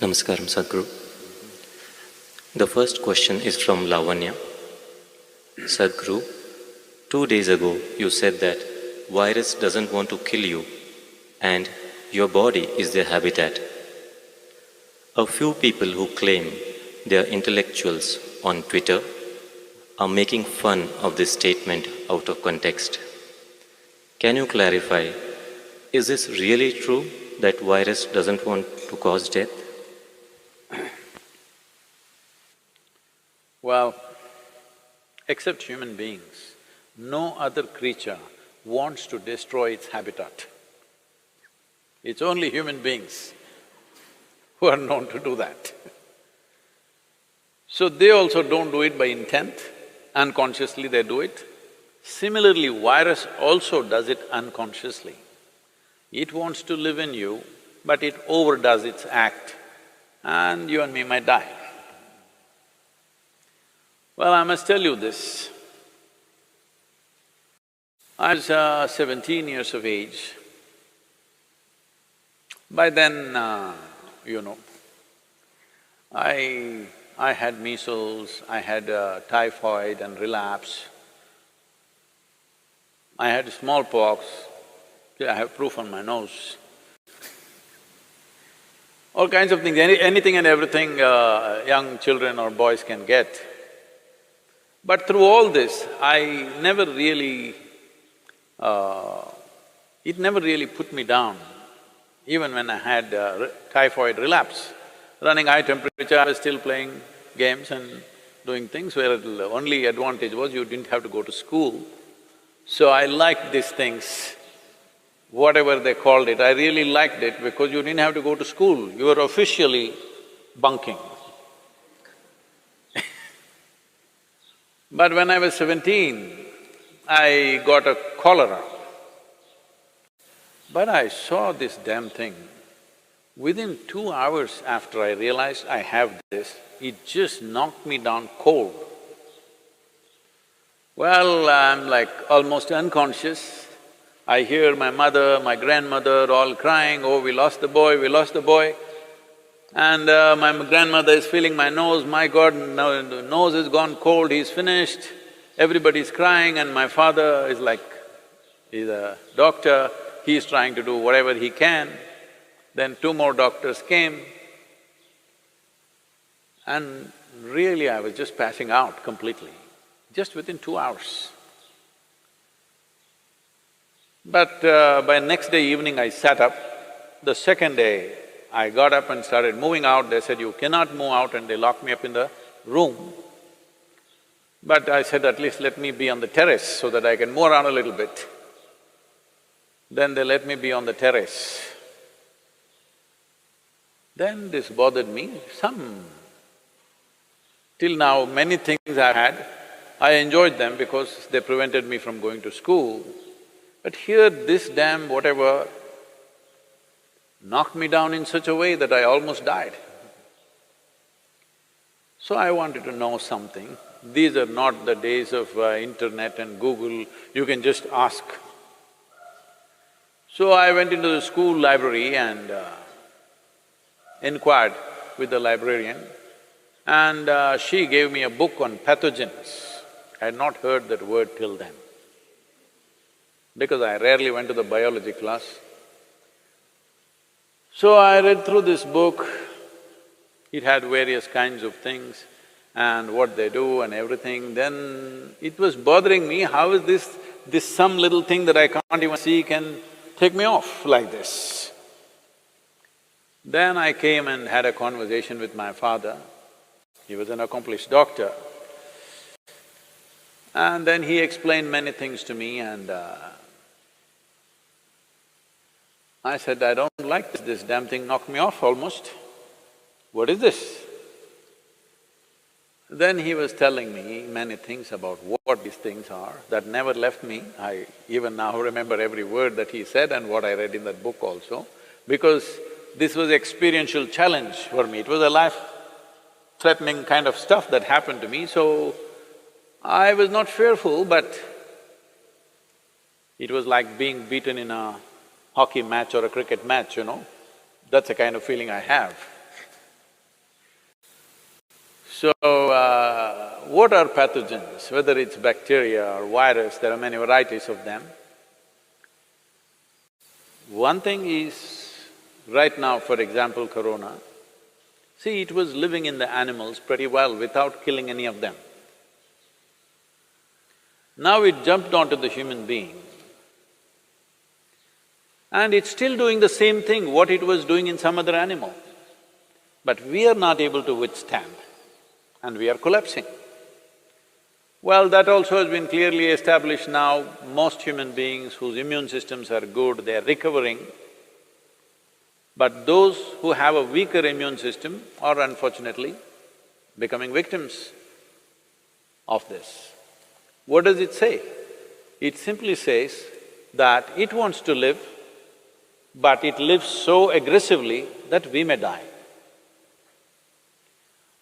Namaskaram, Sadhguru. The first question is from Lavanya. Sadhguru, 2 days ago you said that virus doesn't want to kill you and your body is their habitat. A few people who claim they are intellectuals on Twitter are making fun of this statement out of context. Can you clarify, is this really true that virus doesn't want to cause death? Well, except human beings, no other creature wants to destroy its habitat. It's only human beings who are known to do that. So they also don't do it by intent, unconsciously they do it. Similarly, virus also does it unconsciously. It wants to live in you, but it overdoes its act and you and me might die. Well, I must tell you this. I was 17 years of age. By then, I had measles, I had typhoid and relapse. I had smallpox, I have proof on my nose. All kinds of things, anything and everything young children or boys can get. But through all this, it never really put me down. Even when I had typhoid relapse, running high temperature, I was still playing games and doing things where the only advantage was you didn't have to go to school. So I liked these things, whatever they called it, I really liked it because you didn't have to go to school, you were officially bunking. But when I was 17, I got a cholera. But I saw this damn thing. Within 2 hours after I realized I have this, it just knocked me down cold. Well, I'm like almost unconscious. I hear my mother, my grandmother all crying, "Oh, we lost the boy, we lost the boy." And my grandmother is feeling my nose, "My God, no, the nose has gone cold, he's finished." Everybody's crying and my father is like, he's a doctor, he's trying to do whatever he can. Then 2 more doctors came and really I was just passing out completely, just within 2 hours. But by next day evening I sat up. The second day I got up and started moving out. They said, "You cannot move out," and they locked me up in the room. But I said, "At least let me be on the terrace so that I can move around a little bit." Then they let me be on the terrace. Then this bothered me, till now many things I had, I enjoyed them because they prevented me from going to school. But here this damn whatever knocked me down in such a way that I almost died. So I wanted to know something. These are not the days of internet and Google, you can just ask. So I went into the school library and inquired with the librarian, and she gave me a book on pathogens. I had not heard that word till then, because I rarely went to the biology class. So I read through this book, it had various kinds of things and what they do and everything. Then it was bothering me, how is this some little thing that I can't even see can take me off like this? Then I came and had a conversation with my father. He was an accomplished doctor. And then he explained many things to me and I said, "I don't like this damn thing knocked me off almost. What is this?" Then he was telling me many things about what these things are that never left me. I even now remember every word that he said and what I read in that book also, because this was experiential challenge for me. It was a life-threatening kind of stuff that happened to me, so I was not fearful, but it was like being beaten in a hockey match or a cricket match, That's the kind of feeling I have. So, what are pathogens? Whether it's bacteria or virus, there are many varieties of them. One thing is, right now, for example, corona, see, it was living in the animals pretty well without killing any of them. Now it jumped onto the human being, and it's still doing the same thing what it was doing in some other animal. But we are not able to withstand, and we are collapsing. Well, that also has been clearly established now. Most human beings whose immune systems are good, they are recovering. But those who have a weaker immune system are unfortunately becoming victims of this. What does it say? It simply says that it wants to live, but it lives so aggressively that we may die.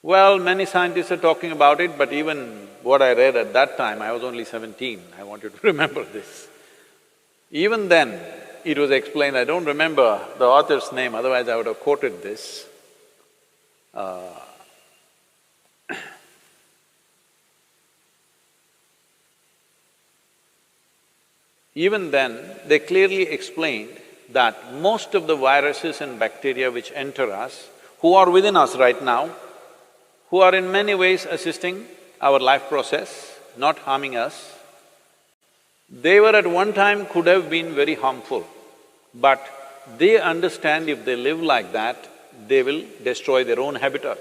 Well, many scientists are talking about it, but even what I read at that time, I was only 17, I want you to remember this. Even then, it was explained, I don't remember the author's name, otherwise I would have quoted this. Even then, they clearly explained that most of the viruses and bacteria which enter us, who are within us right now, who are in many ways assisting our life process, not harming us, they were at one time could have been very harmful, but they understand if they live like that, they will destroy their own habitat.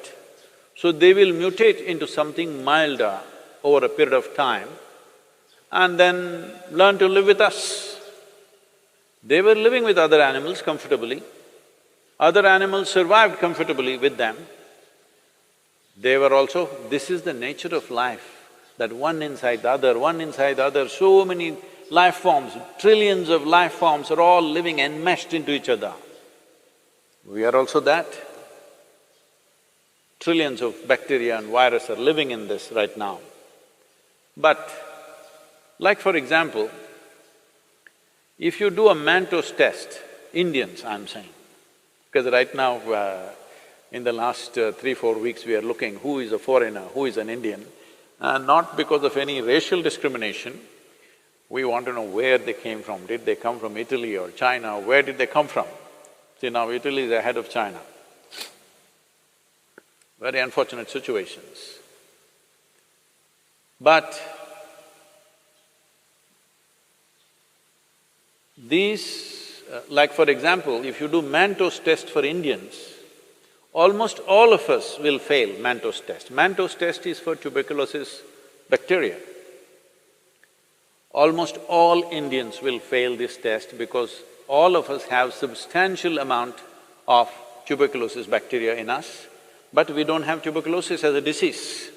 So they will mutate into something milder over a period of time and then learn to live with us. They were living with other animals comfortably, other animals survived comfortably with them. They were also… This is the nature of life, that one inside the other, so many life forms, trillions of life forms are all living enmeshed into each other. We are also that. Trillions of bacteria and virus are living in this right now. But like for example, if you do a Manto's test, Indians I'm saying, because right now in the last 3-4 weeks we are looking who is a foreigner, who is an Indian, not because of any racial discrimination, we want to know where they came from. Did they come from Italy or China, where did they come from? See, now Italy is ahead of China. Very unfortunate situations. But these… like for example, if you do Manto's test for Indians, almost all of us will fail Manto's test. Manto's test is for tuberculosis bacteria. Almost all Indians will fail this test because all of us have substantial amount of tuberculosis bacteria in us, but we don't have tuberculosis as a disease.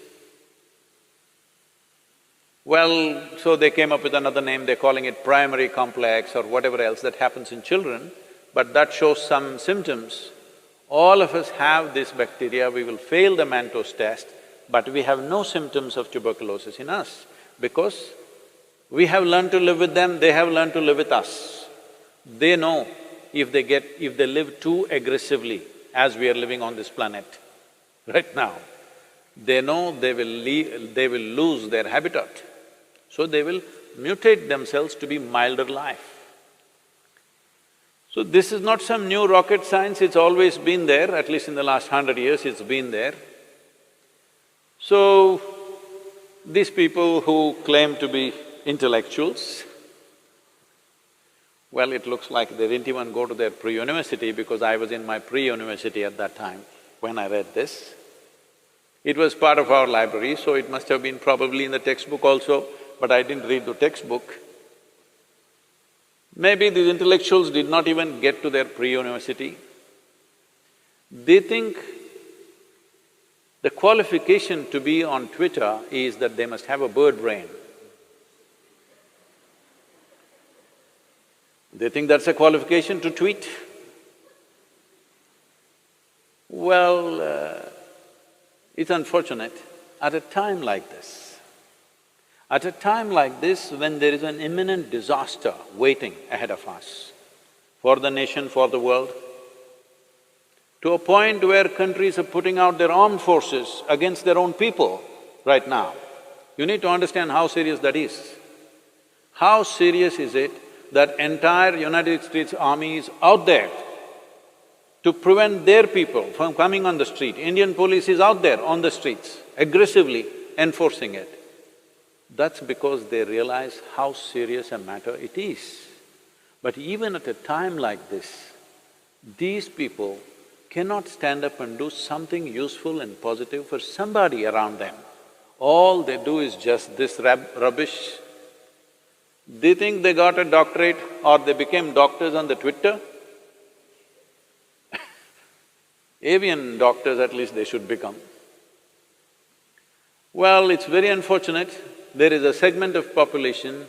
Well, so they came up with another name, they're calling it primary complex or whatever else that happens in children, but that shows some symptoms. All of us have this bacteria, we will fail the Manto's test, but we have no symptoms of tuberculosis in us because we have learned to live with them, they have learned to live with us. They know if they live too aggressively as we are living on this planet right now, they know they will lose their habitat. So they will mutate themselves to be milder life. So this is not some new rocket science, it's always been there, at least in the last 100 years it's been there. So, these people who claim to be intellectuals, well, it looks like they didn't even go to their pre-university because I was in my pre-university at that time when I read this. It was part of our library, so it must have been probably in the textbook also, but I didn't read the textbook. Maybe these intellectuals did not even get to their pre-university. They think the qualification to be on Twitter is that they must have a bird brain. They think that's a qualification to tweet. Well, it's unfortunate, at a time like this, when there is an imminent disaster waiting ahead of us, for the nation, for the world, to a point where countries are putting out their armed forces against their own people right now. You need to understand how serious that is. How serious is it that entire United States Army is out there to prevent their people from coming on the street? Indian police is out there on the streets, aggressively enforcing it. That's because they realize how serious a matter it is. But even at a time like this, these people cannot stand up and do something useful and positive for somebody around them. All they do is just this rubbish. They think they got a doctorate or they became doctors on the Twitter. Avian doctors at least they should become. Well, it's very unfortunate, there is a segment of population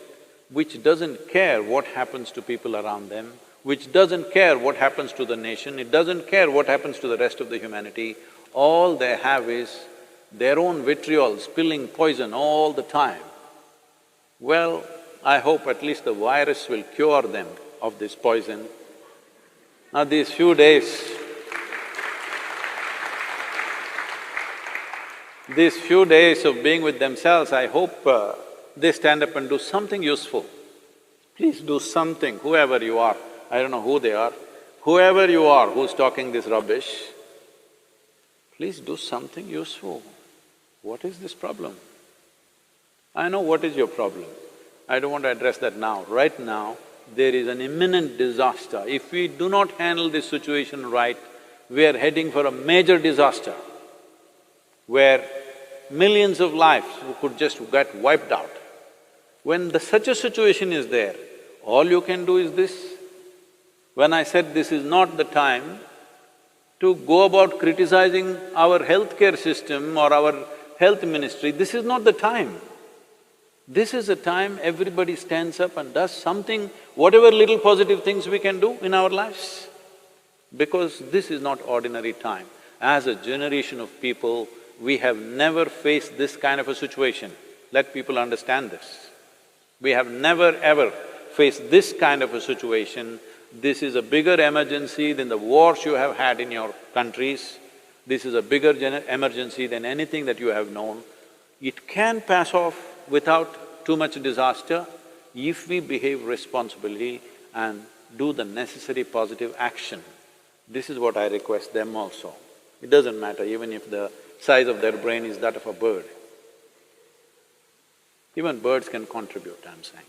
which doesn't care what happens to people around them, which doesn't care what happens to the nation, it doesn't care what happens to the rest of the humanity. All they have is their own vitriol spilling poison all the time. Well, I hope at least the virus will cure them of this poison. Now these few days of being with themselves, I hope they stand up and do something useful. Please do something, whoever you are, I don't know who they are, whoever you are who's talking this rubbish, please do something useful. What is this problem? I know what is your problem. I don't want to address that now. Right now, there is an imminent disaster. If we do not handle this situation right, we are heading for a major disaster where millions of lives could just get wiped out. When such a situation is there, all you can do is this. When I said this is not the time to go about criticizing our healthcare system or our health ministry, this is not the time. This is the time everybody stands up and does something, whatever little positive things we can do in our lives. Because this is not ordinary time. As a generation of people, we have never faced this kind of a situation. Let people understand this. We have never ever faced this kind of a situation. This is a bigger emergency than the wars you have had in your countries. This is a bigger emergency than anything that you have known. It can pass off without too much disaster if we behave responsibly and do the necessary positive action. This is what I request them also. It doesn't matter even if the size of their brain is that of a bird. Even birds can contribute, I'm saying.